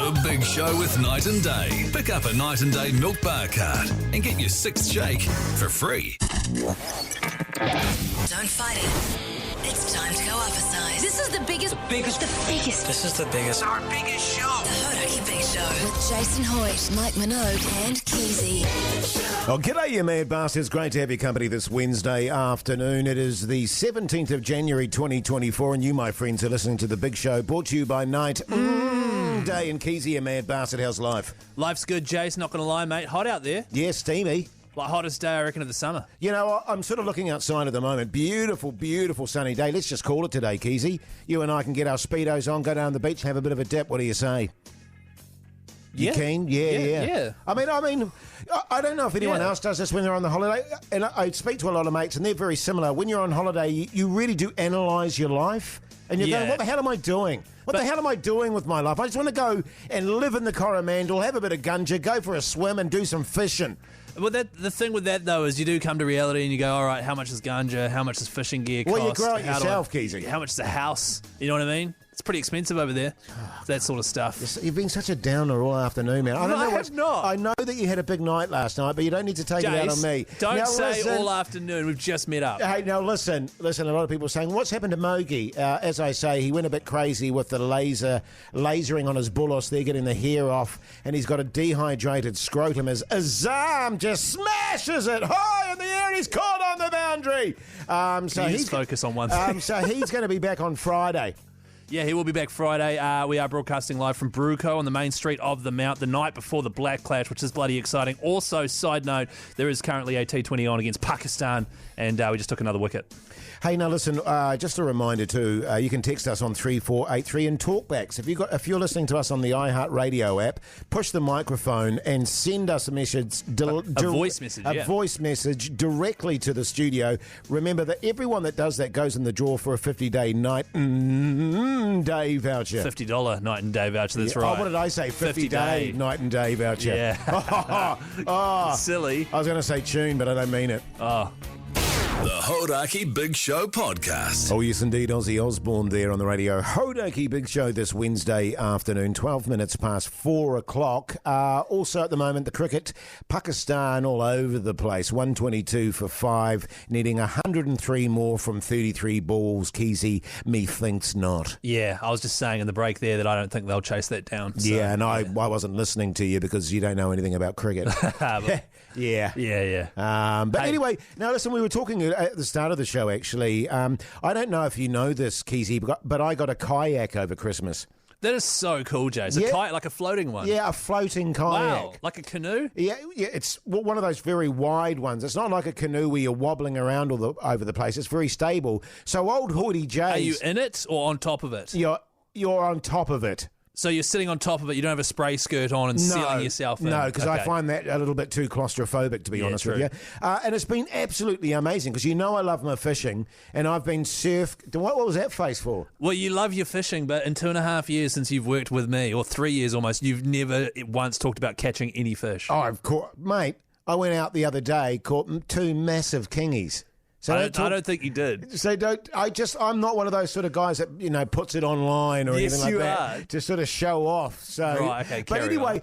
The Big Show with Night and Day. Pick up a Night and Day milk bar card and get your 6th shake for free. Don't fight it. It's time to go up a size. This is the biggest. This is the biggest. Our biggest show. The Hodaki Big Show. With Jason Hoyt, Mike Minogue, and Keyzie. Oh, g'day, you mad bastards. Great to have your company this Wednesday afternoon. It is the 17th of January 2024, and you, my friends, are listening to The Big Show, brought to you by Night Day and Keyzie, you mad bastard. How's life? Life's good, Jase. Not going to lie, mate. Hot out there. Yeah, steamy. Like hottest day, I reckon, of the summer. You know, I'm sort of looking outside at the moment. Beautiful, beautiful sunny day. Let's just call it today, Keyzie. You and I can get our Speedos on, go down the beach, have a bit of a dip. What do you say? You keen? Yeah. I mean, I don't know if anyone else does this when they're on the holiday. And I speak to a lot of mates, and they're very similar. When you're on holiday, you really do analyse your life. And you're going, what the hell am I doing? What the hell am I doing with my life? I just want to go and live in the Coromandel, have a bit of gunja, go for a swim and do some fishing. Well, the thing with that, though, is you do come to reality and you go, all right, how much is ganja? How much does fishing gear cost? Well, you grow it yourself, Keyzie. How much is a house? You know what I mean? It's pretty expensive over there, that sort of stuff. You've been such a downer all afternoon, man. I have not. I know that you had a big night last night, but you don't need to take it out on me. Don't say all afternoon. We've just met up. Hey, now listen. A lot of people are saying, what's happened to Mogi? As I say, he went a bit crazy with the lasering on his bullos there, getting the hair off, and he's got a dehydrated scrotum as Azam just smashes it high in the air, and he's caught on the boundary. So he's focus on one thing. So he's going to be back on Friday. Yeah, he will be back Friday. We are broadcasting live from Bruco on the main street of the Mount the night before the Black Clash, which is bloody exciting. Also, side note, there is currently a T20 on against Pakistan, and we just took another wicket. Hey, now listen, just a reminder too, you can text us on 3483 and talkbacks. If you're listening to us on the iHeartRadio app, push the microphone and send us a message. A voice message, A voice message directly to the studio. Remember that everyone that does that goes in the draw for a 50-day night day voucher. $50 night and day voucher, that's right. Oh, what did I say? 50-day night and day voucher. Yeah. Silly. I was going to say tune, but I don't mean it. Oh. The Hodaki Big Show podcast. Oh, yes, indeed. Ozzy Osbourne there on the radio. Hodaki Big Show this Wednesday afternoon, 12 minutes past 4 o'clock. Also at the moment, the cricket, Pakistan all over the place. 122 for 5, needing 103 more from 33 balls. Keyzie, methinks not. Yeah, I was just saying in the break there that I don't think they'll chase that down. So, yeah, and I wasn't listening to you because you don't know anything about cricket. Yeah. But anyway, now listen, we were talking at the start of the show, actually. I don't know if you know this, Keyzie, but I got a kayak over Christmas. That is so cool, Jase. A kayak, like a floating one. Yeah, a floating kayak. Wow, like a canoe? Yeah, it's one of those very wide ones. It's not like a canoe where you're wobbling around over the place. It's very stable. So old Hoodie Jase... Are you in it or on top of it? You're on top of it. So you're sitting on top of it, you don't have a spray skirt on and sealing yourself in? No, because I find that a little bit too claustrophobic, to be honest with you. And it's been absolutely amazing, because you know I love my fishing, and I've been What was that face for? Well, you love your fishing, but in 2.5 years since you've worked with me, or 3 years almost, you've never once talked about catching any fish. Oh, I've caught... Mate, I went out the other day, caught 2 massive kingies. So I don't think you did. So I'm not one of those sort of guys that, puts it online or anything like that. Are. To sort of show off. So, right, okay, but anyway,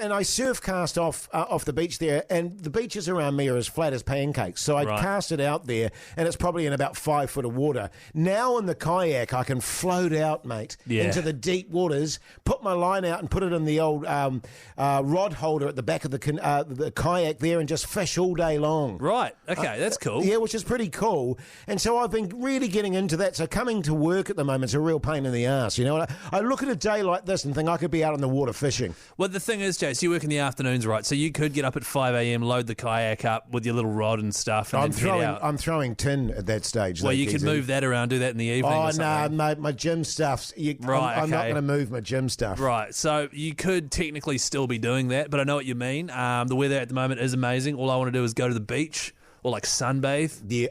and I surf cast off the beach there, and the beaches around me are as flat as pancakes. So I cast it out there, and it's probably in about 5 foot of water. Now in the kayak, I can float out, mate, into the deep waters, put my line out and put it in the old rod holder at the back of the kayak there, and just fish all day long. Right, okay, that's cool. Yeah, which is pretty cool. And so I've been really getting into that. So coming to work at the moment is a real pain in the ass. I look at a day like this and think I could be out on the water fishing. Well, the thing is, Jase, you work in the afternoons, right? So you could get up at 5 a.m, load the kayak up with your little rod and stuff, and I'm throwing tin at that stage. Well, you could move that around, do that in the evening. Oh, no, mate, my gym stuff's... I'm not going to move my gym stuff. Right, so you could technically still be doing that, but I know what you mean. The weather at the moment is amazing. All I want to do is go to the beach or sunbathe. Yeah.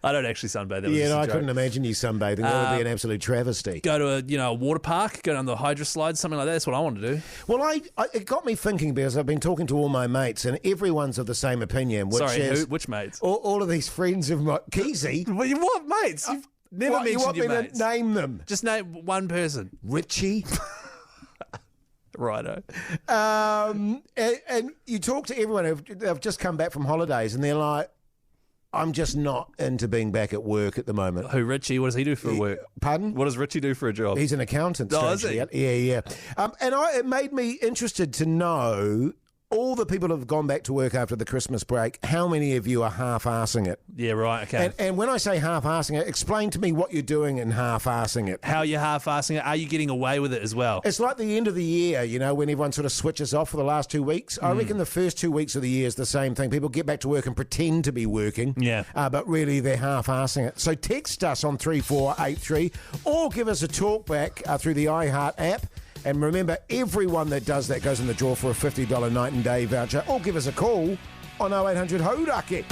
I don't actually sunbathe. I couldn't imagine you sunbathing. That would be an absolute travesty. Go to a water park, go down the hydro slide, something like that. That's what I want to do. Well, it got me thinking, because I've been talking to all my mates, and everyone's of the same opinion. Which mates? All of these friends of mine. Keyzie. What mates? Never What, you mention want your me mates. to name them? Just name one person. Richie. Righto. And you talk to everyone who've just come back from holidays and they're like, I'm just not into being back at work at the moment. Who, Richie? What does he do for work? Pardon? What does Richie do for a job? He's an accountant. Oh, is strangely. he? Yeah. And it made me interested to know, all the people who have gone back to work after the Christmas break, how many of you are half-arsing it? Yeah, right, okay. And when I say half-arsing it, explain to me what you're doing in half-arsing it. How are you half-assing it? Are you getting away with it as well? It's like the end of the year, you know, when everyone sort of switches off for the last 2 weeks. I reckon the first 2 weeks of the year is the same thing. People get back to work and pretend to be working. Yeah. But really, they're half-arsing it. So text us on 3483 or give us a talk back through the iHeart app. And remember, everyone that does that goes in the draw for a $50 night and day voucher. Or give us a call on 0800 Hodaki.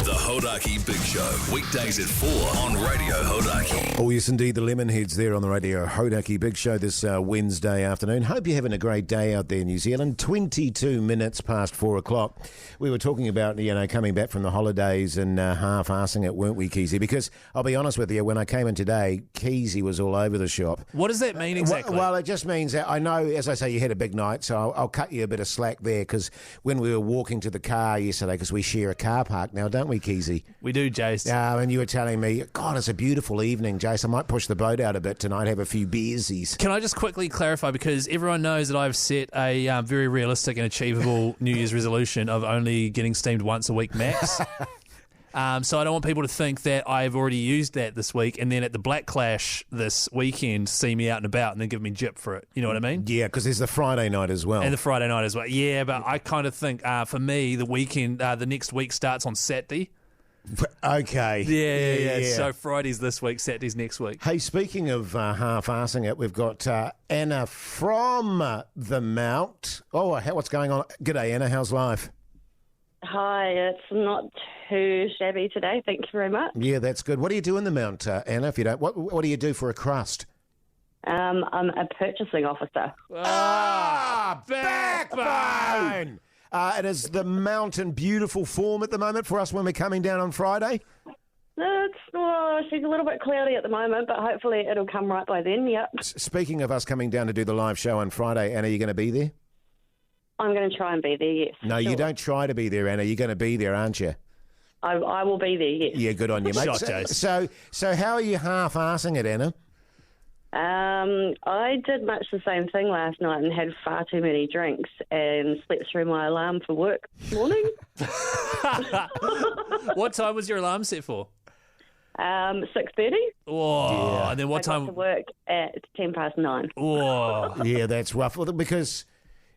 The Hodaki Big Show, weekdays at 4 on Radio Hodaki. Oh, yes, indeed. The Lemonheads there on the Radio Hodaki Big Show this Wednesday afternoon. Hope you're having a great day out there, New Zealand. 22 minutes past 4 o'clock. We were talking about, coming back from the holidays and half-arsing it, weren't we, Keyzie? Because I'll be honest with you, when I came in today, Keyzie was all over the shop. What does that mean exactly? Well, it just means that I know, as I say, you had a big night, so I'll cut you a bit of slack there, because when we were walking to the car yesterday, because we share a car park now, don't we, Keyzie? We do, Jase. And you were telling me, God, it's a beautiful evening, Jase. I might push the boat out a bit tonight, have a few beersies. Can I just quickly clarify, because everyone knows that I've set a very realistic and achievable New Year's resolution of only getting steamed once a week max. So I don't want people to think that I've already used that this week and then at the Black Clash this weekend see me out and about and then give me jip for it. You know what I mean? Yeah, because there's the Friday night as well. And the Friday night as well. Yeah, but I kind of think for me, the weekend, the next week starts on Saturday. Okay. Yeah. So Friday's this week, Saturday's next week. Hey, speaking of half-arsing it, we've got Anna from the Mount. Oh, what's going on? G'day, Anna. How's life? Hi, it's not too shabby today. Thank you very much. Yeah, that's good. What do you do in the Mount, Anna? If you don't, what do you do for a crust? I'm a purchasing officer. Backbone! It is the Mount in beautiful form at the moment for us when we're coming down on Friday. She's a little bit cloudy at the moment, but hopefully it'll come right by then, yep. Speaking of us coming down to do the live show on Friday, Anna, are you going to be there? I'm going to try and be there, yes. No, sure. you don't try to be there, Anna. You're going to be there, aren't you? I will be there, yes. Yeah, good on you, mate. Shot, Jase. So how are you half-arsing it, Anna? I did much the same thing last night and had far too many drinks and slept through my alarm for work this morning. What time was your alarm set for? 6:30. Oh, Yeah. and then what I got time? to work at 9:10. Oh, Yeah, that's rough. Well, because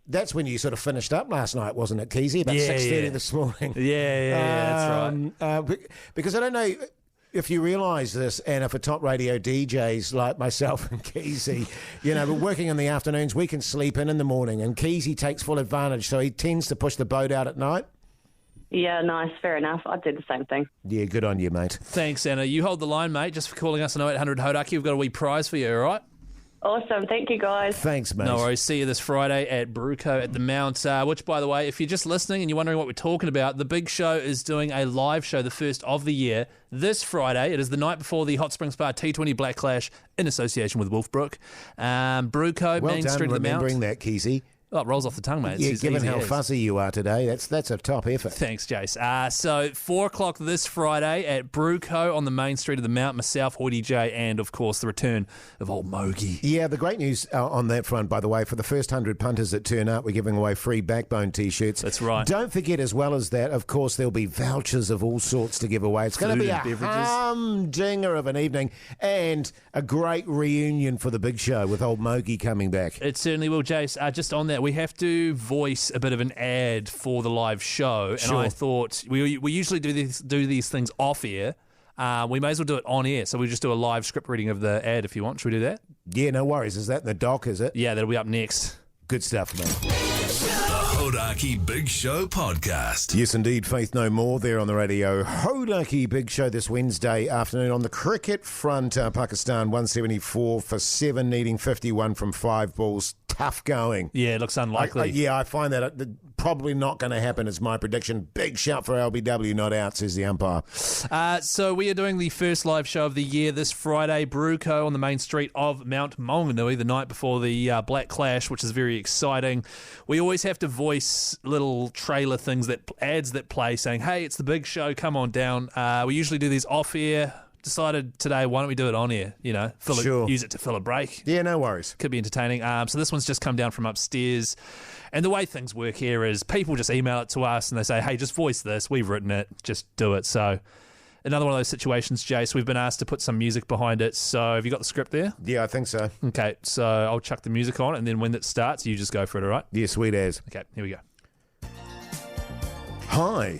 that's when you sort of finished up last night, wasn't it, Keyzie? About Yeah, 6:30 yeah. this morning. yeah, that's right. Because I don't know if you realise this, Anna, for top radio DJs like myself and Keyzie, but working in the afternoons, we can sleep in the morning, and Keyzie takes full advantage, so he tends to push the boat out at night. Yeah, nice, fair enough. I did the same thing. Yeah, good on you, mate. Thanks, Anna. You hold the line, mate, just for calling us on 0800 Hodaki. We've got a wee prize for you, all right? Awesome, thank you guys. Thanks, mate. No worries. See you this Friday at Bruco at the Mount, which, by the way, if you're just listening and you're wondering what we're talking about, the Big Show is doing a live show, the first of the year, this Friday. It is the night before the Hot Springs Bar T20 Black Clash in association with Wolfbrook. Bruco, Well Main done Street of the Mount. remembering that, Keyzie. Oh, it rolls off the tongue, mate. Yeah, It's given easy how as. fuzzy you are today, that's a top effort. Thanks, Jase. So 4 o'clock this Friday at Bruco on the Main Street of the Mount. Myself, Hoity J, and of course the return of old Mogi. Yeah, the great news on that front, by the way, for the first 100 punters that turn up, we're giving away free Backbone T-shirts. That's right. Don't forget, as well as that, of course, there'll be vouchers of all sorts to give away. It's going to Food be and a beverages. humdinger of an evening and a great reunion for the Big Show with old Mogi coming back. It certainly will, Jase. Just on that, we have to voice a bit of an ad for the live show, and Sure. I thought we usually do these things off air. We may as well do it on air, so we just do a live script reading of the ad if you want. Should we do that? Yeah, no worries. Is that in the doc, is it? Yeah, that'll be up next. Good stuff, mate. The Hodaki Big Show podcast. Yes, indeed. Faith No More there on the radio. Hodaki Big Show this Wednesday afternoon. On the cricket front, Pakistan 174 for 7, needing 51 from 5 balls. tough going. Yeah, it looks unlikely. I find that probably not going to happen is my prediction. Big shout for LBW, not out, says the umpire. So we are doing the first live show of the year this Friday, Brewco on the main street of Mount Maunganui, the night before the Black Clash, which is very exciting. We always have to voice little trailer things, ads that play saying, hey, it's the big show, come on down. We usually do these off-air. Decided today, why don't we do it on air? Use it to fill a break. Yeah, no worries. Could be entertaining. So this one's just come down from upstairs. And the way things work here is people just email it to us and they say, hey, just voice this. We've written it. Just do it. So another one of those situations, Jase, we've been asked to put some music behind it. So have you got the script there? Yeah, I think so. Okay, so I'll chuck the music on and then when it starts, you just go for it, all right? Yeah, sweet as. Okay, here we go. Hi,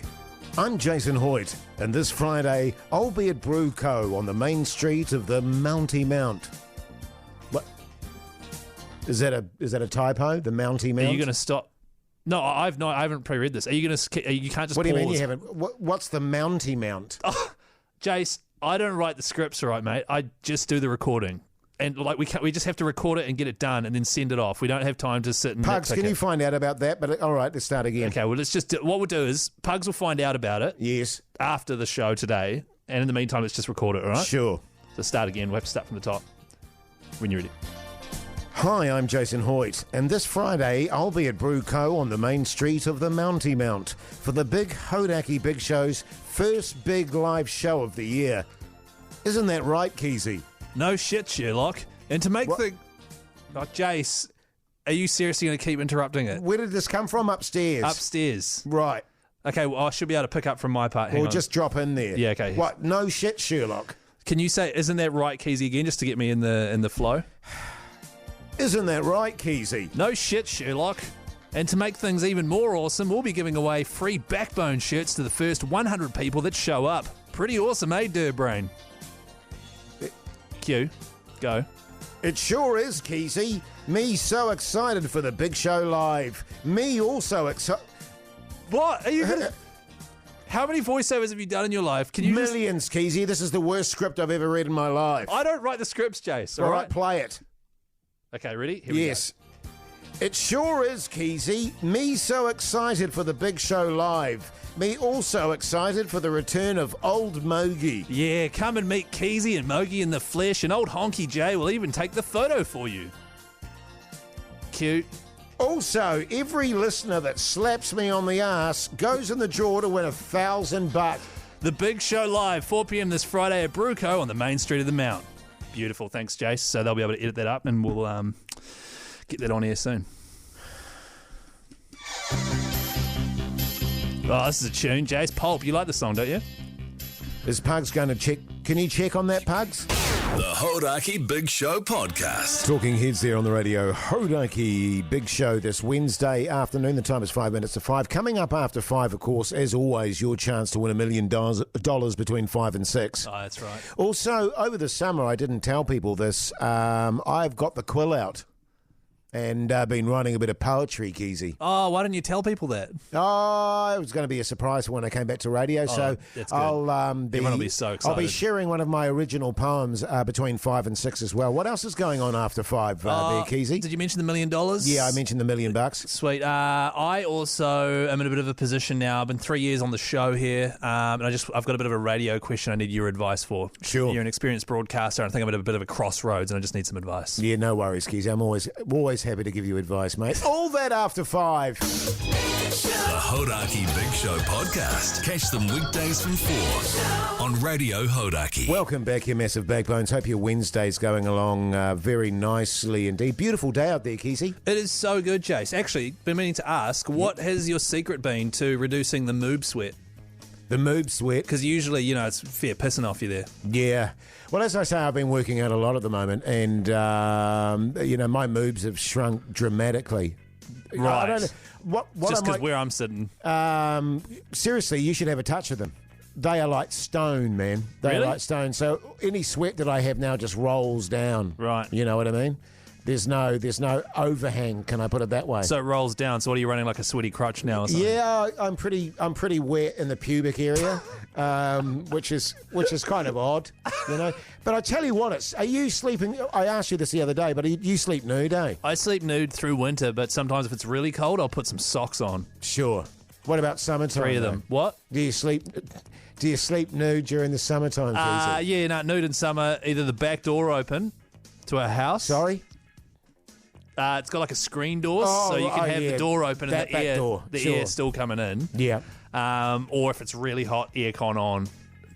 I'm Jason Hoyt, and this Friday I'll be at Brew Co. on the main street of the Mounty Mount. What? Is that a typo? The Mounty Mount? Are you going to stop? No, I haven't pre-read this. Are you going to? You can't just. What do you pause. mean you haven't? What's the Mounty Mount? Oh, Jase, I don't write the scripts, all right, mate. I just do the recording. And we just have to record it and get it done and then send it off. We don't have time to sit and Pugs, can you find out about that? But all right, let's start again. Okay, well, what we'll do is Pugs will find out about it. Yes. After the show today, and in the meantime, let's just record it. All right. Sure. So start again. We'll have to start from the top when you're ready. Hi, I'm Jason Hoyt, and this Friday I'll be at Brew Co. on the main street of the Mounty Mount for the big Hodaki Big Show's first big live show of the year. Isn't that right, Keyzie? No shit, Sherlock. And to make Jase, are you seriously going to keep interrupting it? Where did this come from? Upstairs. Upstairs. Right. Okay, well, I should be able to pick up from my part. Hang on. Just drop in there. Yeah, okay. What? No shit, Sherlock. Can you say, isn't that right, Keyzie, again, just to get me in the flow? Isn't that right, Keyzie? No shit, Sherlock. And to make things even more awesome, we'll be giving away free Backbone shirts to the first 100 people that show up. Pretty awesome, eh, Durbrain? Q, go. It sure is, Keyzie. Me so excited for the big show live. Me also excited. What? Are you gonna... How many voiceovers have you done in your life? Can you Millions, Keyzie. This is the worst script I've ever read in my life. I don't write the scripts, Jase. All right, play it. Okay, ready? Here we go. It sure is, Keyzie. Me so excited for the big show live. Me also excited for the return of Old Mogi. Yeah, come and meet Keyzie and Mogi in the flesh, and Old Honky J will even take the photo for you. Cute. Also, every listener that slaps me on the ass goes in the draw to win $1,000. The Big Show live, 4 p.m. this Friday at Brewco on the main street of the Mount. Beautiful, thanks, Jase. So they'll be able to edit that up, and we'll get that on air soon. Oh, this is a tune, Jase. Pulp, you like the song, don't you? Is Pugs going to check? Can you check on that, Pugs? The Hodaki Big Show Podcast. Talking heads there on the radio. Hodaki Big Show this Wednesday afternoon. The time is 5 minutes to 5. Coming up after 5, of course, as always, your chance to win $1 million between 5 and 6. Oh, that's right. Also, over the summer, I didn't tell people this, I've got the quill out. And been writing a bit of poetry, Keyzie. Oh, why didn't you tell people that? Oh, it was going to be a surprise when I came back to radio. So that's good. Everyone will be so excited. I'll be sharing one of my original poems between 5 and 6 as well. What else is going on after 5, there, Keyzie? Did you mention the $1 million? Yeah, I mentioned the $1 million. Sweet. I also am in a bit of a position now. I've been 3 years on the show here, and I've got a bit of a radio question I need your advice for. Sure. You're an experienced broadcaster, and I think I'm at a bit of a crossroads, and I just need some advice. Yeah, no worries, Keyzie. I'm always happy to give you advice, mate. All that after 5. The Hodaki Big Show Podcast. Catch them weekdays from 4 on Radio Hodaki. Welcome back, you massive backbones. Hope your Wednesday's going along very nicely indeed. Beautiful day out there, Keyzie. It is so good, Jase. Actually, been meaning to ask, what has your secret been to reducing the moob sweat? The moob sweat? Because usually, it's fair pissing off you there. Yeah. Well, as I say, I've been working out a lot at the moment, and, my moobs have shrunk dramatically. Right. I don't know. What just because where I'm sitting. Seriously, you should have a touch of them. They are like stone, man. They Really? are like stone. So any sweat that I have now just rolls down. Right. You know what I mean? There's no overhang, can I put it that way? So it rolls down. So what are you running, like a sweaty crotch now or something? Yeah, I'm pretty wet in the pubic area. which is kind of odd, you know. But I tell you what, are you sleeping? I asked you this the other day, but you sleep nude, eh? I sleep nude through winter, but sometimes if it's really cold, I'll put some socks on. Sure. What about summertime? 3 of them. though? What? Do you sleep nude during the summertime, Keyzie? Yeah, no, nude in summer. Either the back door open to our house. Sorry? It's got like a screen door, so you can have the door open and Back door. the Sure. air still coming in. Yeah. Or if it's really hot, aircon on,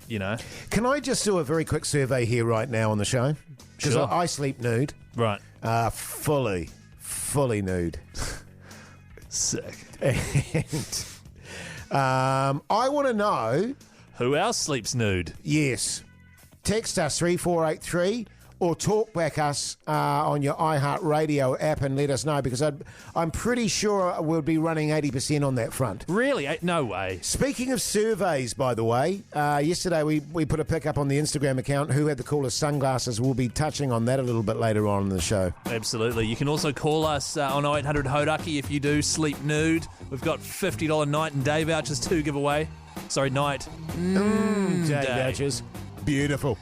you know. Can I just do a very quick survey here right now on the show? Because Sure. I sleep nude. Right. Fully nude. Sick. And I want to know, Who else sleeps nude? yes, text us 3483 or talk back us on your iHeartRadio app and let us know, because I'm pretty sure we'll be running 80% on that front. Really? No way. Speaking of surveys, by the way, yesterday we put a pic up on the Instagram account. Who had the coolest sunglasses? We'll be touching on that a little bit later on in the show. Absolutely. You can also call us on 0800 Hodaki if you do sleep nude. We've got $50 night and day vouchers to give away. Sorry, night. Day vouchers. Beautiful.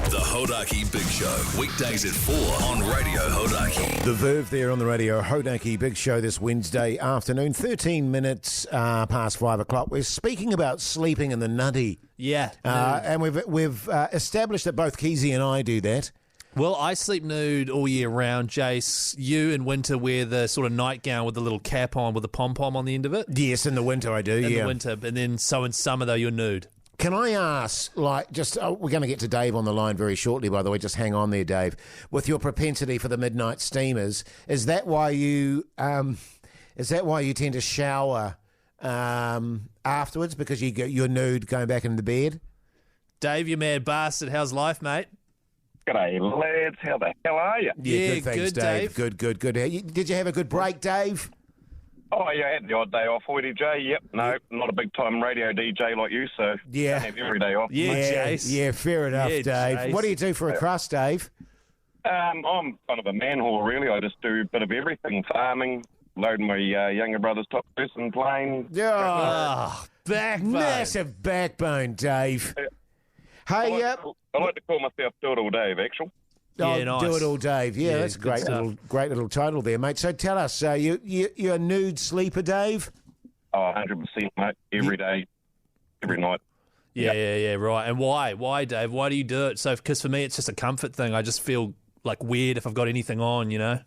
The Hodaki Big Show, weekdays at 4 on Radio Hodaki. The Verve there on the Radio Hodaki Big Show this Wednesday afternoon, 13 minutes past 5 o'clock. We're speaking about sleeping in the nutty. Yeah. And we've established that both Keyzie and I do that. Well, I sleep nude all year round, Jase. You in winter wear the sort of nightgown with the little cap on with the pom-pom on the end of it. Yes, in the winter I do, In yeah. the winter. And then so in summer, though, you're nude. Can I ask, we're going to get to Dave on the line very shortly, by the way. Just hang on there, Dave. With your propensity for the midnight steamers, is that why you tend to shower afterwards, because you're nude going back into bed? Dave, you mad bastard. How's life, mate? G'day, lads. How the hell are you? Yeah, good, thanks, good, Dave. Good. Did you have a good break, Dave? Oh, yeah, I had the odd day off, Hoity J. Yep, no, not a big-time radio DJ like you, so Yeah. I have every day off. Yeah, Jase. Yeah, fair enough, Yeah, Dave. Jase. What do you do for a crust, Dave? I'm kind of a man-haul, really. I just do a bit of everything. Farming, loading my younger brother's top person plane. Oh, Backbone. massive backbone, Dave. Yeah. Hey, I like to call myself Do It All Dave, actually. Yeah, nice. Do it all, Dave. Yeah, that's a good great stuff. little title there, mate. So tell us, you're a nude sleeper, Dave? Oh, 100%, mate. Every day, every night. Yeah, right. And why? Why, Dave? Why do you do it? So, because for me, it's just a comfort thing. I just feel like weird if I've got anything on, you know?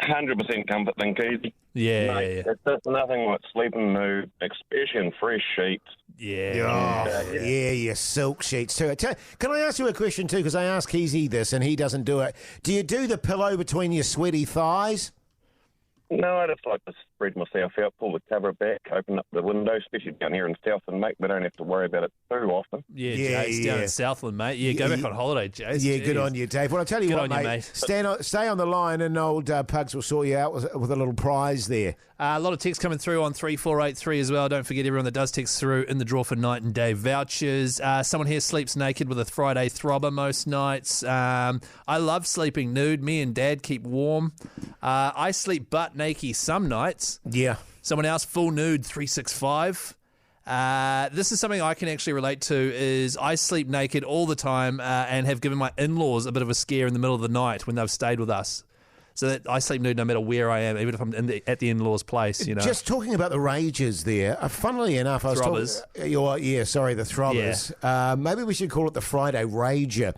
100% comfort thing, Keyzie. Yeah, Mate, it's just nothing like sleeping nude, especially in fresh sheets. Yeah, your silk sheets too. Can I ask you a question too? Because I asked Keyzie this and he doesn't do it. Do you do the pillow between your sweaty thighs? No, I just like to spread myself out, pull the cover back, open up the window, especially down here in Southland, mate. We don't have to worry about it too often. Yeah, Yeah, Jase, down yeah. in Southland, mate. Yeah, go back on holiday, Jase. Yeah, Jeez. good on you, Dave. Well, I'll tell you Good what, on you, mate. mate. Stay on the line and old Pugs will sort you out with a little prize there. A lot of texts coming through on 3483 as well. Don't forget everyone that does text through in the draw for night and day vouchers. Someone here sleeps naked with a Friday throbber most nights. I love sleeping nude. Me and Dad keep warm. I sleep butt naked some nights. Yeah. Someone else, full nude, 365. This is something I can actually relate to, is I sleep naked all the time and have given my in-laws a bit of a scare in the middle of the night when they've stayed with us. So that I sleep nude no matter where I am, even if I'm at the in-laws' place, you know. Just talking about the rages there, funnily enough, I was Throbbers. the throbbers. Maybe we should call it the Friday Rager.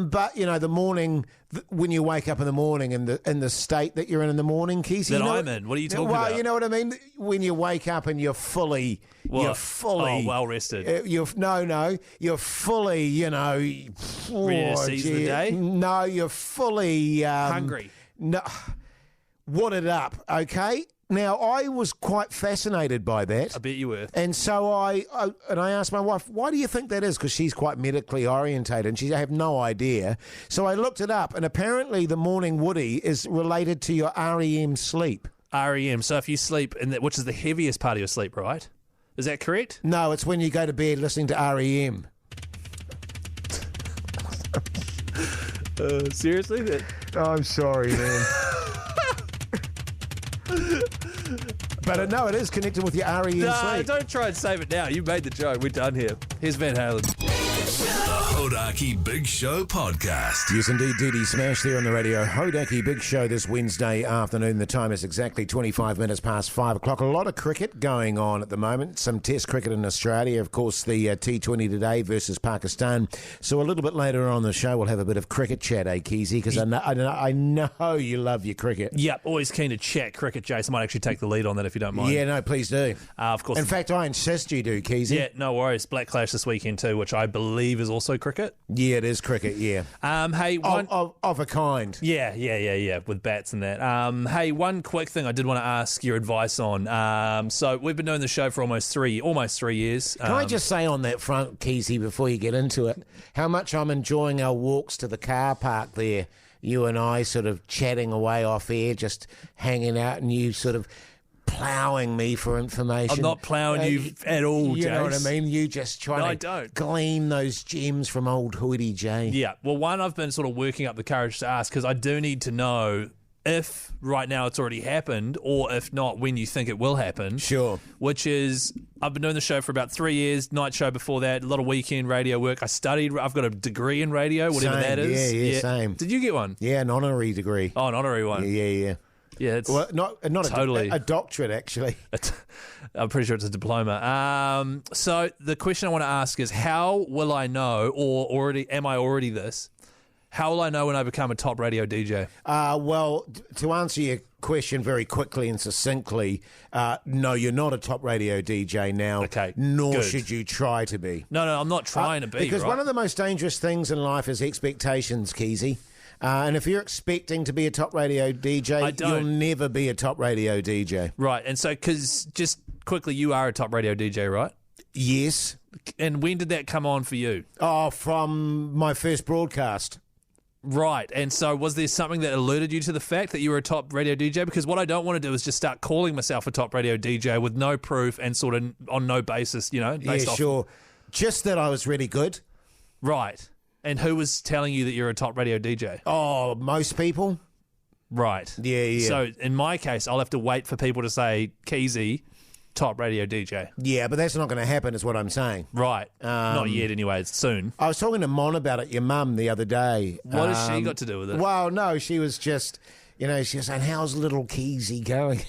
But, you know, the morning, when you wake up in the morning in the state that you're in the morning, Keyzie. That you know I'm in. What are you talking well, about? you know what I mean? When you wake up and you're fully... You're fully... Oh, well rested. You're fully, you know... Ready to seize the day? No, you're fully... Hungry. No, wadded up, okay? Now, I was quite fascinated by that. I bet you were. And so I asked my wife, why do you think that is? Because she's quite medically orientated and I have no idea. So I looked it up, and apparently the morning woody is related to your REM sleep. REM. So if you sleep, which is the heaviest part of your sleep, right? Is that correct? No, it's when you go to bed listening to REM. Seriously? I'm sorry, man. But no, it is connected with your REM No, sleep. don't try and save it now. You made the joke. We're done here. Here's Van Halen. The Hodaki Big Show podcast. Yes, indeed, DD Smash there on the radio. Hodaki Big Show this Wednesday afternoon. The time is exactly 25 minutes past 5 o'clock. A lot of cricket going on at the moment. Some test cricket in Australia. Of course, the T20 today versus Pakistan. So a little bit later on the show, we'll have a bit of cricket chat, Keyzie? Because I know you love your cricket. Yep, always keen to chat cricket, Jase. I might actually take the lead on that if you don't mind. Yeah, no, please do. Of course. In fact, I insist you do, Keyzie. Yeah, no worries. Black Clash this weekend too, which I believe is also cricket. Yeah, it is cricket, yeah. Hey, one... Of a kind. Yeah, with bats and that. Hey, one quick thing I did want to ask your advice on. So we've been doing the show for almost 3 years. Can I just say on that front, Keyzie, before you get into it, how much I'm enjoying our walks to the car park there. You and I sort of chatting away off air, just hanging out, and you sort of ploughing me for information. I'm not ploughing you at all, Jase. You know what I mean? You just trying to glean those gems from old Hoodie J. Yeah, well, one, I've been sort of working up the courage to ask because I do need to know if right now it's already happened or if not, when you think it will happen. Sure. Which is, I've been doing the show for about 3 years, night show before that, a lot of weekend radio work. I've got a degree in radio, whatever that is. Yeah, same. Did you get one? Yeah, an honorary degree. Oh, an honorary one. Yeah. Yeah, it's not totally a doctorate, actually. I'm pretty sure it's a diploma. So the question I want to ask is, how will I know, or am I already this? How will I know when I become a top radio DJ? Well, to answer your question very quickly and succinctly, no, you're not a top radio DJ now. Okay, nor good. should you try to be. No, I'm not trying to be. Because right? one of the most dangerous things in life is expectations, Keyzie. And if you're expecting to be a top radio DJ, you'll never be a top radio DJ. Right, and so, because just quickly, you are a top radio DJ, right? Yes. And when did that come on for you? Oh, from my first broadcast. Right, and so was there something that alerted you to the fact that you were a top radio DJ? Because what I don't want to do is just start calling myself a top radio DJ with no proof and sort of on no basis, based off. Sure. Just that I was really good. Right. And who was telling you that you're a top radio DJ? Oh, most people. Right. Yeah. So in my case, I'll have to wait for people to say, Keyzie, top radio DJ. Yeah, but that's not going to happen is what I'm saying. Right. Not yet anyway, it's soon. I was talking to Mon about it, your mum, the other day. What has she got to do with it? Well, no, she was just, she was saying, how's little Keyzie going?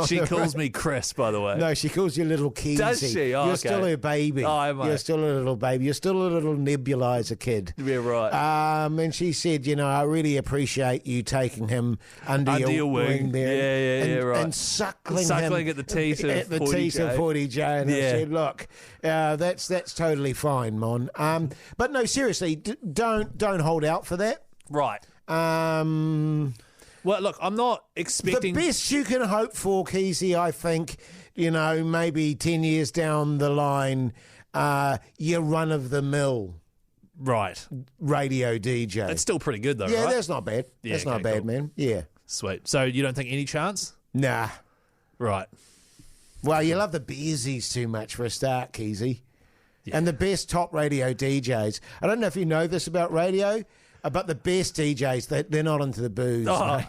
She calls me Chris, by the way. No, she calls you little Keyzie. Does she? Oh, You're okay. still a baby. Oh, am I? You're still a little baby. You're still a little nebulizer kid. Yeah, right. And she said, I really appreciate you taking him under your wing there. Yeah, right. And suckling him at the teeth of at the teeth of 40J. And I said, look, that's totally fine, Mon. But no, seriously, don't hold out for that. Right. Well, look, I'm not expecting... The best you can hope for, Keyzie, I think, maybe 10 years down the line, you're run-of-the-mill radio DJ. It's still pretty good, though, yeah, right? that's not bad. Yeah, that's not bad, cool. man. Yeah. Sweet. So you don't think any chance? Nah. Right. Well, you love the Bearsies too much for a start, Keyzie. Yeah. And the best top radio DJs. I don't know if you know this about radio, but the best DJs, they're not into the booze. Oh,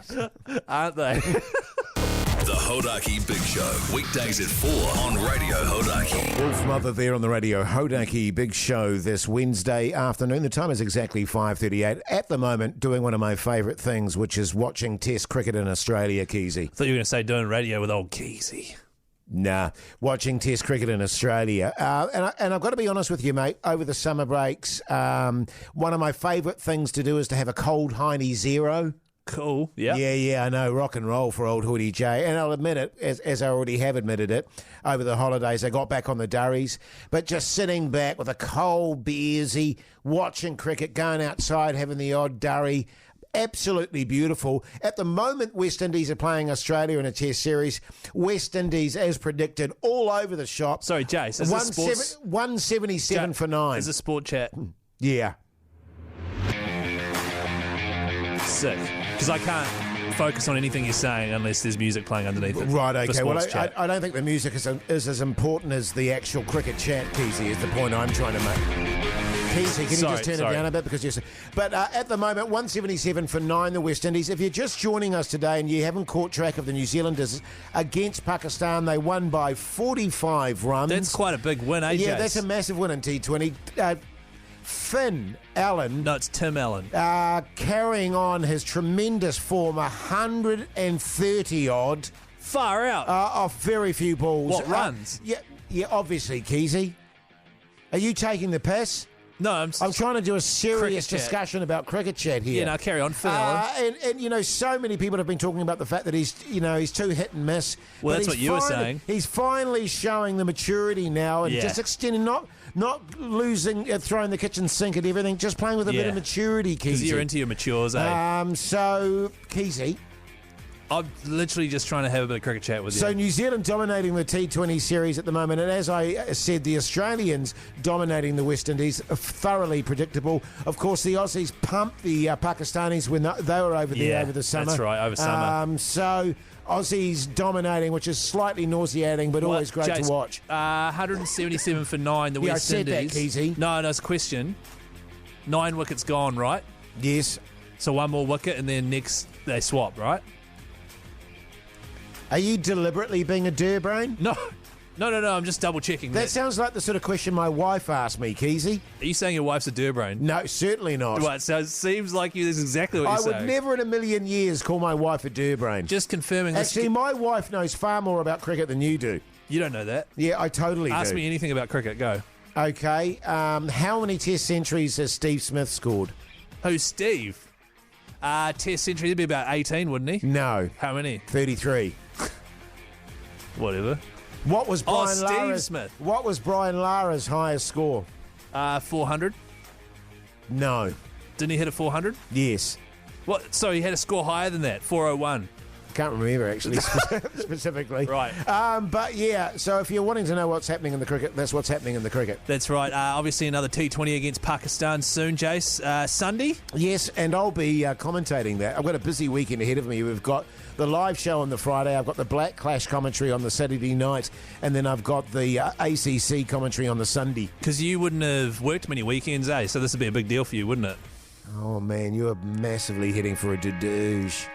aren't they? The Hodaki Big Show, weekdays at 4 on Radio Hodaki. Wolf Mother there on the Radio Hodaki Big Show this Wednesday afternoon. The time is exactly 5:38. At the moment, doing one of my favourite things, which is watching Test cricket in Australia, Keyzie. I thought you were going to say doing radio with old Keyzie. Nah, watching Test cricket in Australia. And I've got to be honest with you, mate, over the summer breaks, one of my favourite things to do is to have a cold Heine Zero. Cool, yeah. Yeah, I know, rock and roll for old Hoodie J. And I'll admit it, as I already have admitted it, over the holidays I got back on the durries, but just sitting back with a cold beersy, watching cricket, going outside, having the odd durry, absolutely beautiful. At the moment, West Indies are playing Australia in a Test series. West Indies, as predicted, all over the shop. Sorry, Jase, is this sports... 177 for 9. Is this sport chat? Yeah. Sick. Because I can't focus on anything you're saying unless there's music playing underneath it. Right, okay. Well, chat. I don't think the music is as important as the actual cricket chat, Keyzie, is the point I'm trying to make. Keyzie, can you just turn it down a bit? Because you're... But at the moment, 177 for 9, the West Indies. If you're just joining us today and you haven't caught track of the New Zealanders against Pakistan, they won by 45 runs. That's quite a big win, eh, Yeah, Jase? that's a massive win in T20. Finn Allen... No, it's Tim Allen. carrying on his tremendous form, 130-odd. Far out. Off very few balls. What, runs? Yeah, obviously, Keyzie. Are you taking the piss? No, I'm trying to do a serious Cricket chat. discussion about cricket chat here. Yeah, no, carry on, Finn Allen. And you know, so many people have been talking about the fact that he's too hit and miss. Well, But that's what you were saying. He's finally showing the maturity now and just extending, not losing, throwing the kitchen sink at everything, just playing with a bit of maturity, Keyzie. Because you're into your matures, eh? So, Keyzie. I'm literally just trying to have a bit of cricket chat with you. So New Zealand dominating the T20 series at the moment, and as I said, the Australians dominating the West Indies, thoroughly predictable. Of course, the Aussies pumped the Pakistanis when they were over there over the summer. That's right, over summer. So Aussies dominating, which is slightly nauseating, but always great Jase, to watch. 177 for 9, the West I said Indies. that, Keyzie. No, it's a question. 9 wickets gone, right? Yes. So one more wicket, and then next they swap, right? Are you deliberately being a dirbrain? No, I'm just double checking. That sounds like the sort of question my wife asked me, Keyzie. Are you saying your wife's a dirbrain? No, certainly not. Right, so it seems like that's exactly what you're saying. I would never in a million years call my wife a dirbrain. Just confirming this. Actually, my wife knows far more about cricket than you do. You don't know that. Yeah, I totally do. Ask me anything about cricket, go. Okay, how many Test centuries has Steve Smith scored? Who's Steve? Test century, it'd be about 18, wouldn't he? No. How many? 33. Whatever. What was Brian Steve Lara's, Smith. What was Brian Lara's highest score? 400. No. Didn't he hit a 400? Yes. What? So he had a score higher than that, 401. Can't remember, actually, specifically. Right. But, yeah, so if you're wanting to know what's happening in the cricket, that's what's happening in the cricket. That's right. Obviously another T20 against Pakistan soon, Jase. Sunday? Yes, and I'll be commentating that. I've got a busy weekend ahead of me. We've got the live show on the Friday. I've got the Black Clash commentary on the Saturday night. And then I've got the ACC commentary on the Sunday. Because you wouldn't have worked many weekends, eh? So this would be a big deal for you, wouldn't it? Oh, man, you are massively heading for a dodoosh.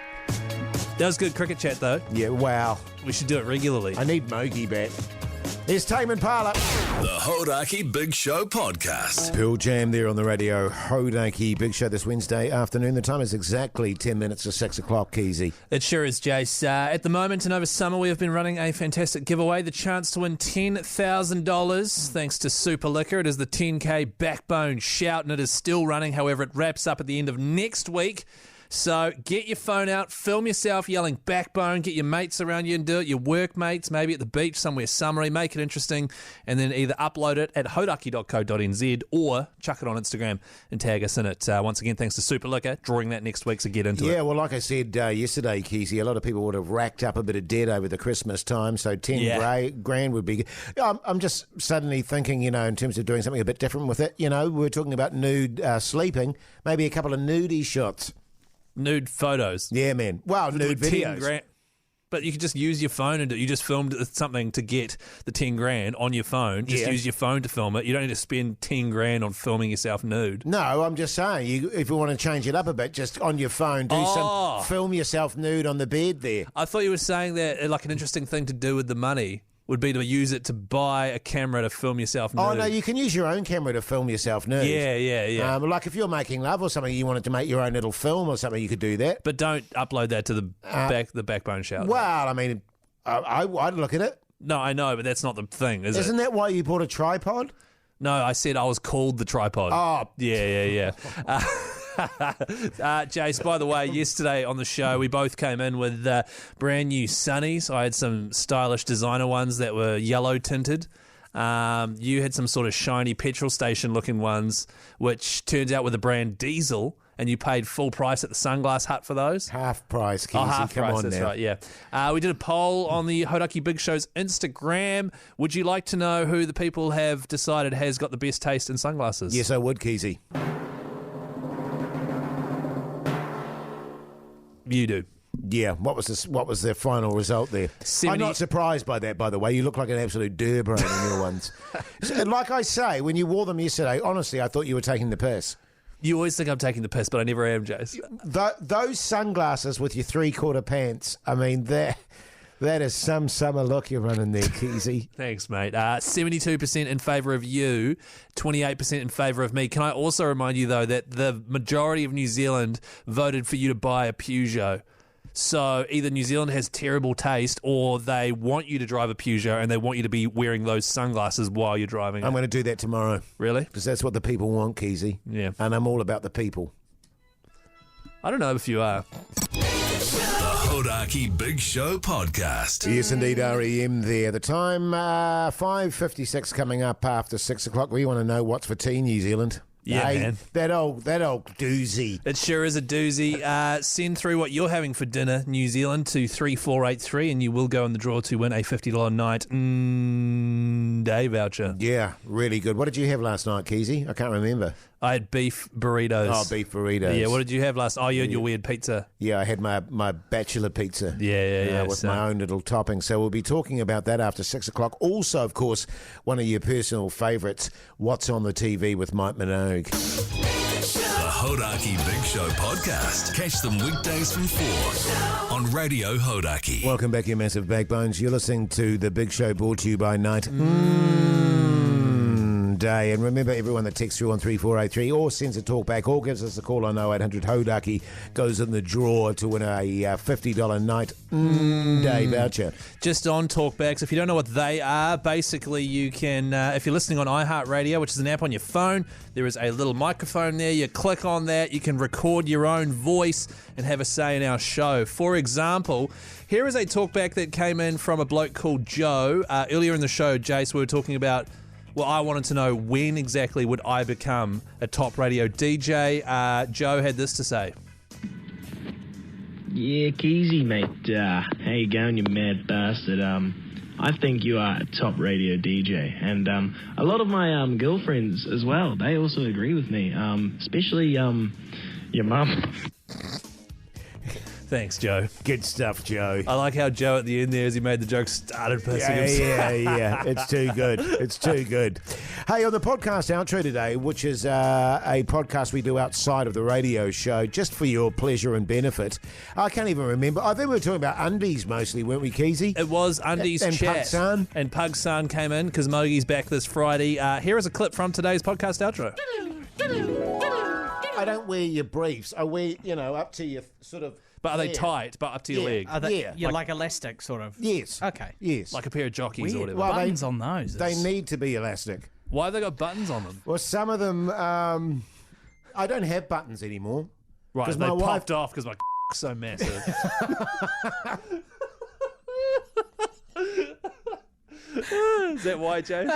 That was good cricket chat, though. Yeah, wow. We should do it regularly. I need Mogi back. Here's Tame Impala. The Hodaki Big Show Podcast. Pearl Jam there on the radio. Hodaki Big Show this Wednesday afternoon. The time is exactly 10 minutes to 6 o'clock, Keyzie. It sure is, Jase. At the moment and over summer, we have been running a fantastic giveaway. The chance to win $10,000 thanks to Super Liquor. It is the 10K Backbone Shout, and it is still running. However, it wraps up at the end of next week. So get your phone out, film yourself yelling Backbone, get your mates around you and do it, your workmates, maybe at the beach somewhere summery, make it interesting, and then either upload it at hodaki.co.nz or chuck it on Instagram and tag us in it. Once again, thanks to Super Liquor, drawing that next week, so get into it. Yeah, well, like I said yesterday, Keyzie, a lot of people would have racked up a bit of debt over the Christmas time, so 10 grand would be good. I'm just suddenly thinking, in terms of doing something a bit different with it. We're talking about nude sleeping, maybe a couple of nudie shots. Nude photos. Yeah, man. Well, nude videos. But you could just use your phone and you just filmed something to get the 10 grand on your phone. Just use your phone to film it. You don't need to spend 10 grand on filming yourself nude. No, I'm just saying, if you want to change it up a bit, just on your phone, film yourself nude on the bed there. I thought you were saying that like an interesting thing to do with the money would be to use it to buy a camera to film yourself nude. Oh, no, you can use your own camera to film yourself nude. Yeah. Like if you're making love or something, you wanted to make your own little film or something, you could do that. But don't upload that to the Backbone Shout. Well, I mean, I'd look at it. No, I know, but that's not the thing, is it? Isn't that why you bought a tripod? No, I said I was called the tripod. Oh. Yeah. Jase, by the way, yesterday on the show, we both came in with brand new sunnies. I had some stylish designer ones that were yellow tinted. You had some sort of shiny petrol station looking ones, which turns out were the brand Diesel, and you paid full price at the Sunglass Hut for those. Half price, Keyzie. Half Come price, on that's now. right, yeah. We did a poll on the Hodaki Big Show's Instagram. Would you like to know who the people have decided has got the best taste in sunglasses? Yes, I would, Keyzie. You do. Yeah, what was the final result there? 70 I'm not surprised by that, by the way. You look like an absolute durbrain in your ones. So, like I say, when you wore them yesterday, honestly, I thought you were taking the piss. You always think I'm taking the piss, but I never am, Jase. Those sunglasses with your three-quarter pants, I mean, that is some summer look you're running there, Keyzie. Thanks, mate. 72% in favour of you, 28% in favour of me. Can I also remind you, though, that the majority of New Zealand voted for you to buy a Peugeot. So either New Zealand has terrible taste or they want you to drive a Peugeot and they want you to be wearing those sunglasses while you're driving. I'm going to do that tomorrow. Really? Because that's what the people want, Keyzie. Yeah. And I'm all about the people. I don't know if you are. The Hodaki Big Show podcast. Yes, indeed, REM there. The time, 5:56 coming up after 6 o'clock. We want to know what's for tea, New Zealand. Yeah, hey, man. That old doozy. It sure is a doozy. Send through what you're having for dinner, New Zealand, to 3483, and you will go in the draw to win a $50 night day voucher. Yeah, really good. What did you have last night, Keyzie? I can't remember. I had beef burritos. Oh, beef burritos. Yeah, what did you have last? Oh, you had your weird pizza. Yeah, I had my bachelor pizza. Yeah. With my own little topping. So we'll be talking about that after 6 o'clock. Also, of course, one of your personal favourites, What's on the TV with Mike Minogue. The Hodaki Big Show podcast. Catch them weekdays from 4 on Radio Hodaki. Welcome back, you massive backbones. You're listening to The Big Show, brought to you by Night Day. And remember, everyone that texts through on 3483 or sends a talk back or gives us a call on 0800 Hodaki goes in the draw to win a $50 Night Day voucher. Just on talkbacks, if you don't know what they are, basically you can, if you're listening on iHeartRadio, which is an app on your phone, there is a little microphone there. You click on that, you can record your own voice and have a say in our show. For example, here is a talkback that came in from a bloke called Joe. Earlier in the show, Jase, we were talking about, well, I wanted to know when exactly would I become a top radio DJ. Joe had this to say. Yeah, Keyzie, mate. How you going, you mad bastard? I think you are a top radio DJ. And a lot of my girlfriends as well, they also agree with me, especially your mum. Thanks, Joe. Good stuff, Joe. I like how Joe at the end there, as he made the joke, started pissing himself. Yeah. It's too good. It's too good. Hey, on the podcast outro today, which is a podcast we do outside of the radio show, just for your pleasure and benefit. I can't even remember. I think we were talking about undies mostly, weren't we, Keyzie? It was undies and chat. Pugsan. And Pugsan came in because Mogi's back this Friday. Here is a clip from today's podcast outro. I don't wear your briefs. I wear, up to your sort of... But are they tight, but up to your leg? Are they, like elastic, sort of? Yes. Okay. Yes. Like a pair of jockeys or whatever. Well, buttons on those. They need to be elastic. Why have they got buttons on them? Well, some of them... I don't have buttons anymore. Right, 'cause they my wife- popped off because my is so massive. Is that why, James?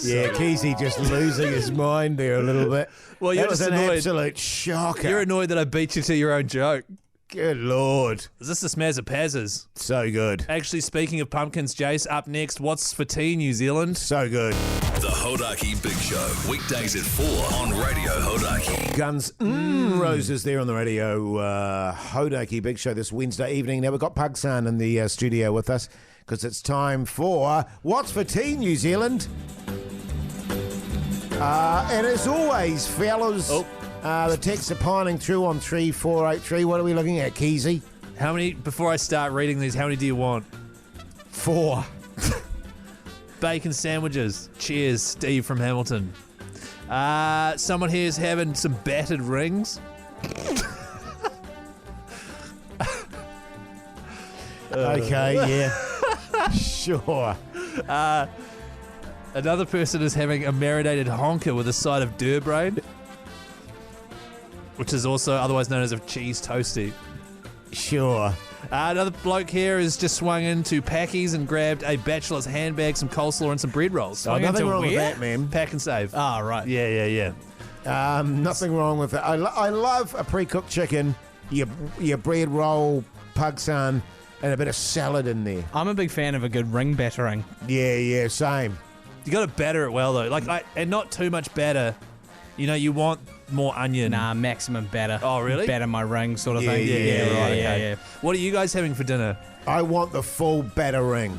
Yeah, Keyzie just losing his mind there a little bit. Well, you're that was just an annoyed. absolute shocker. You're annoyed that I beat you to your own joke. Good Lord. Is this the Smazapazzers? So good. Actually, speaking of pumpkins, Jase, up next, what's for tea, New Zealand? So good. The Hodaki Big Show. Weekdays at 4 on Radio Hodaki. Guns Roses there on the radio Hodaki Big Show this Wednesday evening. Now, we've got Pugsan in the studio with us because it's time for What's for Tea, New Zealand? And as always, fellas, the texts are piling through on 3483. What are we looking at, Keyzie? How many, before I start reading these, how many do you want? 4. Bacon sandwiches. Cheers, Steve from Hamilton. Someone here is having some battered rings. Okay, yeah. Sure. Another person is having a marinated honker with a side of durbrain, which is also otherwise known as a cheese toasty. Sure. Another bloke here has just swung into Packies and grabbed a bachelor's handbag, some coleslaw and some bread rolls. Oh, nothing wrong with that, man. Pack and save. Ah, right. Yeah. Nothing wrong with it. I love a pre-cooked chicken, your bread roll, Pugsan, and a bit of salad in there. I'm a big fan of a good ring battering. Yeah, same. You got to batter it well though, and not too much batter, you want more onion. Nah, maximum batter. Oh, really? Batter my ring sort of Yeah, thing. yeah, right. okay. Yeah. What are you guys having for dinner? I want the full batter ring.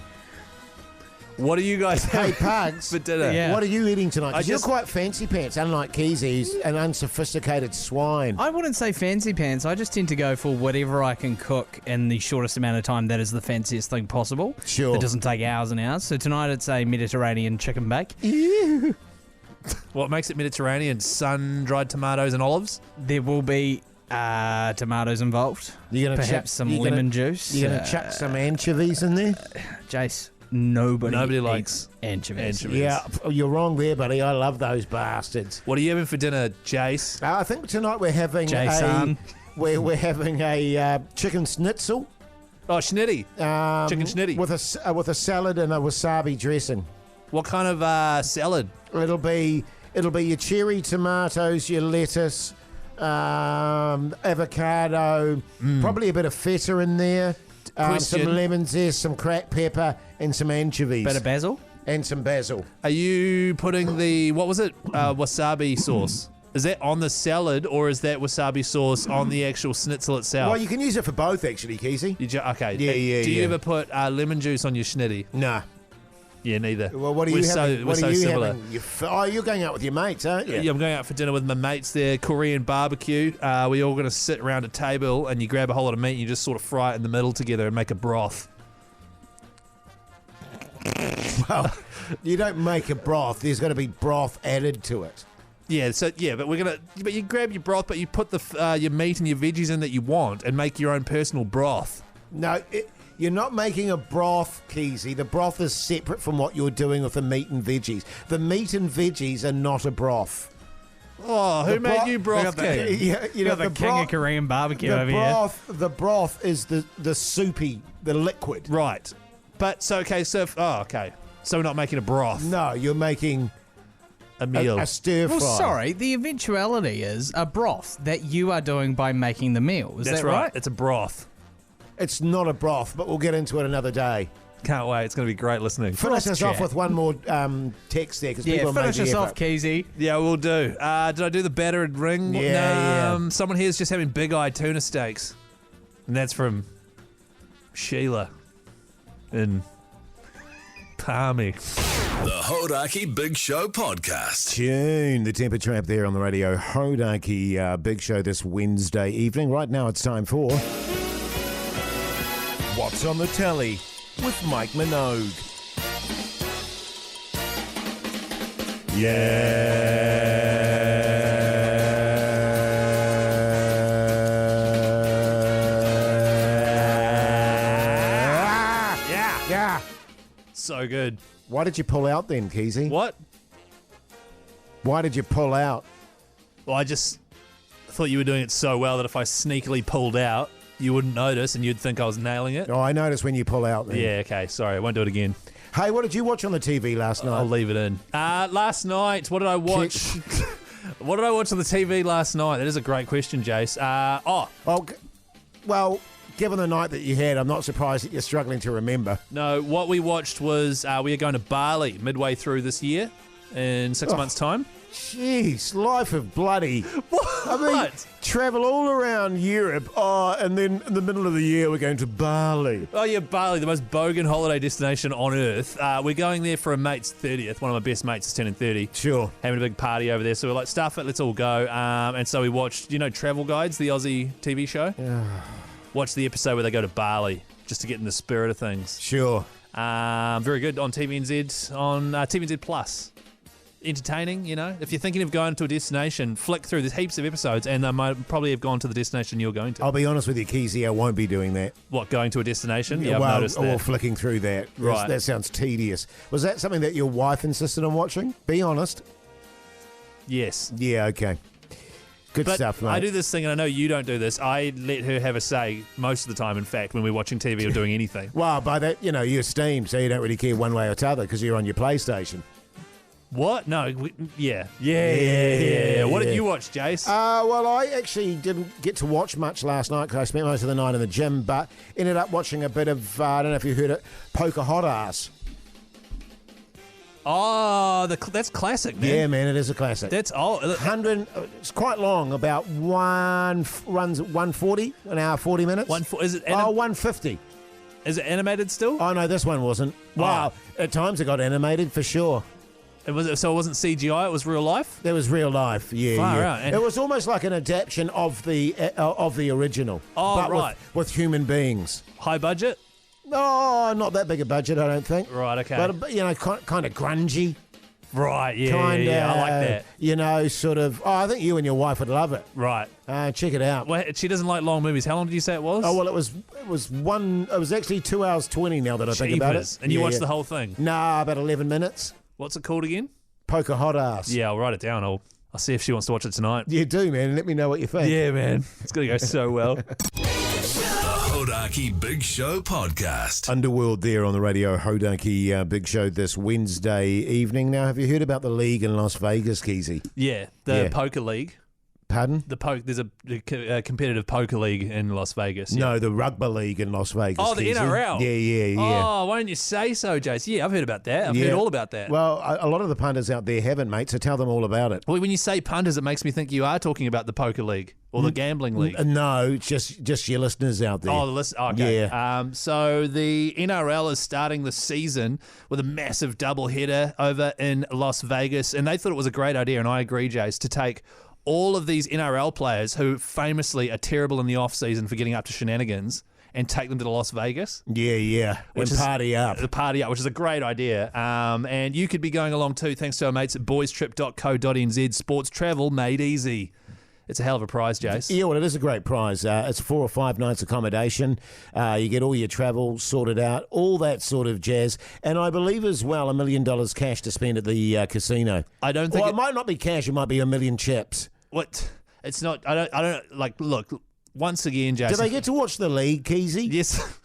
What are you guys Hey, having Pugs. for dinner? Yeah. What are you eating tonight? 'Cause I you're just- quite fancy pants, unlike Keyzie, who's an unsophisticated swine. I wouldn't say fancy pants. I just tend to go for whatever I can cook in the shortest amount of time that is the fanciest thing possible. Sure. It doesn't take hours and hours. So tonight it's a Mediterranean chicken bake. What makes it Mediterranean? Sun-dried tomatoes and olives? There will be tomatoes involved. You're gonna Perhaps chuck- some you're lemon gonna- juice. You're going to chuck some anchovies in there? Jase, nobody likes eats anchovies. Yeah, you're wrong there, buddy. I love those bastards. What are you having for dinner, Jase? I think tonight we're having Jason. we're having a chicken schnitzel. Oh, schnitty. Chicken schnitty. with a salad and a wasabi dressing. What kind of salad? It'll be your cherry tomatoes, your lettuce, avocado, probably a bit of feta in there, some Question. lemon zest, some cracked pepper, and some anchovies. Bit of basil. And some basil. Are you putting the, what was it, wasabi sauce? Is that on the salad or is that wasabi sauce on the actual schnitzel itself? Well, you can use it for both, actually, Keyzie. Okay. Yeah, Do you yeah. ever put lemon juice on your schnitty? Nah. Yeah, neither. Well, what are you having? We're What so are you similar. having? You're going out with your mates, aren't you? Yeah, I'm going out for dinner with my mates there, Korean barbecue. We all going to sit around a table and you grab a whole lot of meat and you just sort of fry it in the middle together and make a broth. Well, you don't make a broth. There's got to be broth added to it. Yeah, but you grab your broth, but you put your meat and your veggies in that you want and make your own personal broth. No, you're not making a broth, Keyzie. The broth is separate from what you're doing with the meat and veggies. The meat and veggies are not a broth. Oh, who made you broth king? You know, the king of Korean barbecue over here. The broth is the soupy, the liquid. Right. But, okay. So we're not making a broth. No, you're making a meal. A stir fry. Well, sorry, the eventuality is a broth that you are doing by making the meal. Is That's that right? It's a broth. It's not a broth, but we'll get into it another day. Can't wait. It's going to be great listening. Finish us off with one more text there, because people finish made us the off, effort. Keyzie. Yeah, we'll do. Did I do the battered ring? Yeah, yeah. Someone here's just having big-eyed tuna steaks. And that's from Sheila in Palmy. The Hodaki Big Show podcast. Tune the temper trap there on the radio. Hodaki Big Show this Wednesday evening. Right now it's time for What's on the Telly with Mike Minogue. Yeah. So good. Why did you pull out then, Keyzie? What? Why did you pull out? Well, I just thought you were doing it so well that if I sneakily pulled out, you wouldn't notice and you'd think I was nailing it. Oh, I noticed when you pull out then. Yeah, okay. Sorry, I won't do it again. Hey, what did you watch on the TV last night? I'll leave it in. Last night, what did I watch? What did I watch on the TV last night? That is a great question, Jase. Well, given the night that you had, I'm not surprised that you're struggling to remember. No, what we watched was we are going to Bali midway through this year in 6 months' time. Jeez, life of bloody. What? I mean, travel all around Europe, and then in the middle of the year we're going to Bali. Oh, yeah, Bali, the most bogan holiday destination on earth. We're going there for a mate's 30th. One of my best mates is turning 30. Sure. Having a big party over there. So we're like, stuff it, let's all go. And so we watched, Travel Guides, the Aussie TV show? Watched the episode where they go to Bali just to get in the spirit of things. Sure. Very good on TVNZ, on TVNZ Plus. Entertaining, If you're thinking of going to a destination, flick through. There's heaps of episodes, and they might probably have gone to the destination you're going to. I'll be honest with you, Keyzie, I won't be doing that. What, going to a destination? Yeah, well, I've noticed that. Or flicking through that. Right. That sounds tedious. Was that something that your wife insisted on watching? Be honest. Yes. Yeah, okay. Good But stuff, mate. I do this thing, and I know you don't do this. I let her have a say most of the time, in fact, when we're watching TV or doing anything. Well, by that, you're steamed, so you don't really care one way or t'other because you're on your PlayStation. What? No. Yeah. What did you watch, Jase? Well, I actually didn't get to watch much last night because I spent most of the night in the gym, but ended up watching a bit of, I don't know if you heard it, Poker Hot Ass. Oh, that's classic, man. Yeah, man, it is a classic. That's old. 100. It's quite long. About runs 140 an hour, 40 minutes. Is it? 150. Is it animated still? Oh no, this one wasn't. Wow. At times it got animated for sure. So it wasn't CGI. It was real life. It was real life. Yeah, Far yeah. out. And it was almost like an adaptation of the original. Oh, but right. With human beings. High budget. No, not that big a budget, I don't think. Right. Okay. But kind of grungy. Right. Yeah. Yeah. I like that. You know, sort of. Oh, I think you and your wife would love it. Right. Check it out. Well, she doesn't like long movies. How long did you say it was? Oh well, it was actually 2 hours 20 now that I think about it. And you watched the whole thing? Nah, about 11 minutes. What's it called again? Poker Hot Ass. Yeah, I'll write it down. I'll see if she wants to watch it tonight. You do, man. Let me know what you think. Yeah, man. It's going to go so well. The Hodaki Big Show podcast. Underworld there on the radio, Hodaki Big Show this Wednesday evening. Now, have you heard about the league in Las Vegas, Keyzie? Yeah, the poker league. Pardon? There's a competitive poker league in Las Vegas. Yeah. No, the rugby league in Las Vegas. Oh, the Keyzie. NRL? Yeah. Oh, why don't you say so, Jase? Yeah, I've heard about that. I've heard all about that. Well, a lot of the punters out there haven't, mate, so tell them all about it. Well, when you say punters, it makes me think you are talking about the poker league or the gambling league. No, just your listeners out there. Oh, the list. Okay. Yeah. So the NRL is starting the season with a massive doubleheader over in Las Vegas, and they thought it was a great idea, and I agree, Jase, to take all of these NRL players who famously are terrible in the off-season for getting up to shenanigans and take them to Las Vegas. Yeah. Party up. Which is a great idea. And you could be going along too, thanks to our mates at boystrip.co.nz. Sports travel made easy. It's a hell of a prize, Jase. Yeah, well, it is a great prize. It's 4 or 5 nights accommodation. You get all your travel sorted out, all that sort of jazz. And I believe as well $1 million cash to spend at the casino. I don't think it might not be cash. It might be $1 million chips. What? It's not. I don't like. Look, once again, Jason. Do they get to watch the league, Keyzie? Yes.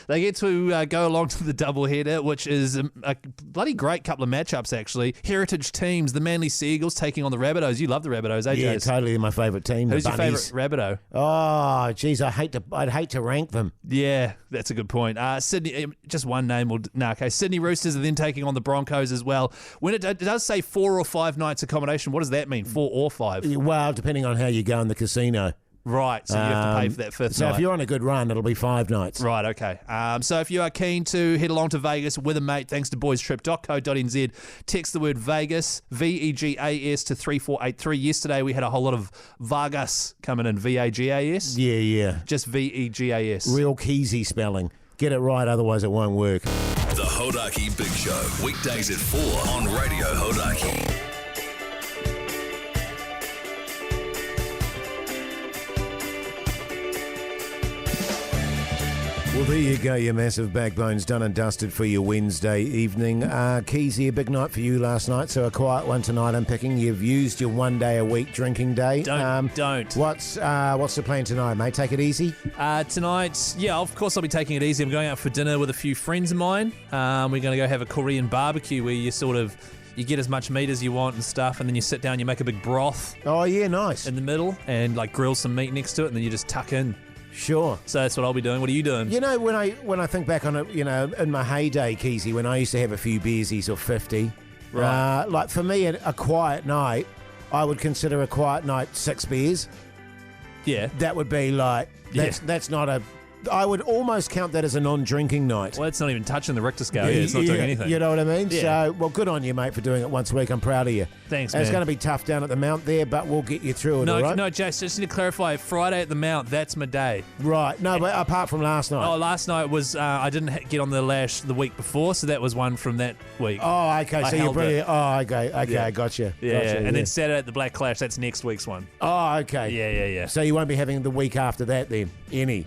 They get to go along to the doubleheader, which is a bloody great couple of matchups, actually. Heritage teams, the Manly Seagulls taking on the Rabbitohs. You love the Rabbitohs, eh, Yeah, Jase? totally. They're my favourite team. Who's the your Bunnies. favourite Rabbitoh? Oh, geez, I'd hate to rank them. Yeah, that's a good point. Sydney, just one name. Sydney Roosters are then taking on the Broncos as well. When it does say 4 or 5 nights accommodation, what does that mean? 4 or 5? Well, depending on how you go in the casino. Right, so you have to pay for that fifth night. So if you're on a good run, it'll be 5 nights. Right, okay. So if you are keen to head along to Vegas with a mate, thanks to boystrip.co.nz, text the word Vegas, VEGAS to 3483. Yesterday we had a whole lot of Vargas coming in, VAGAS. Yeah. Just VEGAS. Real Keyzie spelling. Get it right, otherwise it won't work. The Hodaki Big Show, weekdays at 4 on Radio Hodaki. Well, there you go, your massive backbones done and dusted for your Wednesday evening. Keyzie, a big night for you last night, so a quiet one tonight I'm picking. You've used your 1 day a week drinking day. Don't. What's the plan tonight, mate? Take it easy? Tonight, yeah, of course I'll be taking it easy. I'm going out for dinner with a few friends of mine. We're going to go have a Korean barbecue where you get as much meat as you want and stuff, and then you sit down, you make a big broth. Oh, yeah, nice. In the middle, and grill some meat next to it, and then you just tuck in. Sure. So that's what I'll be doing. What are you doing? You know, when I think back on it, in my heyday, Keyzie, when I used to have a few beersies or 50, right. For me, a quiet night, I would consider a quiet night 6 beers. Yeah. That would be that's not a... I would almost count that as a non-drinking night. Well, it's not even touching the Richter scale. Yeah, it's not doing anything. You know what I mean? Yeah. So, well, good on you, mate, for doing it once a week. I'm proud of you. Thanks, man. man. It's going to be tough down at the Mount there, but we'll get you through it, all right? No, Jase, just need to clarify. Friday at the Mount, that's my day. Right. No, but apart from last night. Oh, last night was... I didn't get on the lash the week before, so that was one from that week. Oh, okay. So you're brilliant. Oh, okay. Yeah. Gotcha. Yeah, gotcha, and then Saturday at the Black Clash, that's next week's one. Oh, okay. Yeah. So you won't be having the week after that then? Any?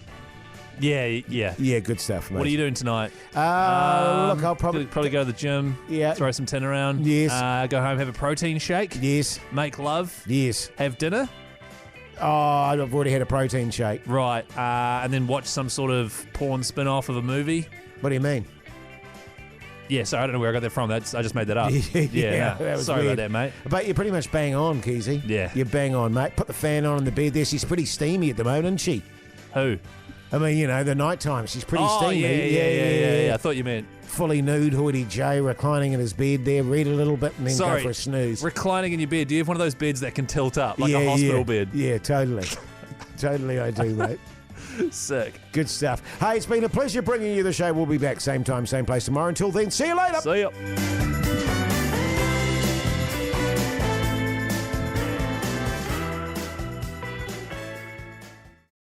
Yeah. Yeah, good stuff, mate. What are you doing tonight? Look, I'll probably go to the gym. Yeah. Throw some tin around. Yes. Go home, have a protein shake. Yes. Make love. Yes. Have dinner. Oh, I've already had a protein shake. Right. And then watch some sort of porn spin-off of a movie. What do you mean? Yeah, sorry, I don't know where I got that from. I just made that up. That was sorry weird. about that, mate. But you're pretty much bang on, Keyzie. Yeah. You're bang on, mate. Put the fan on in the bed there. She's pretty steamy at the moment, isn't she? Who? I mean, you know, the night time, she's pretty steamy. Yeah. I thought you meant fully nude, Hoity J, reclining in his bed there, read a little bit and then go for a snooze. Reclining in your bed. Do you have one of those beds that can tilt up, like a hospital bed? Yeah, totally. Totally I do, mate. Sick. Good stuff. Hey, it's been a pleasure bringing you the show. We'll be back same time, same place tomorrow. Until then, see you later. See ya.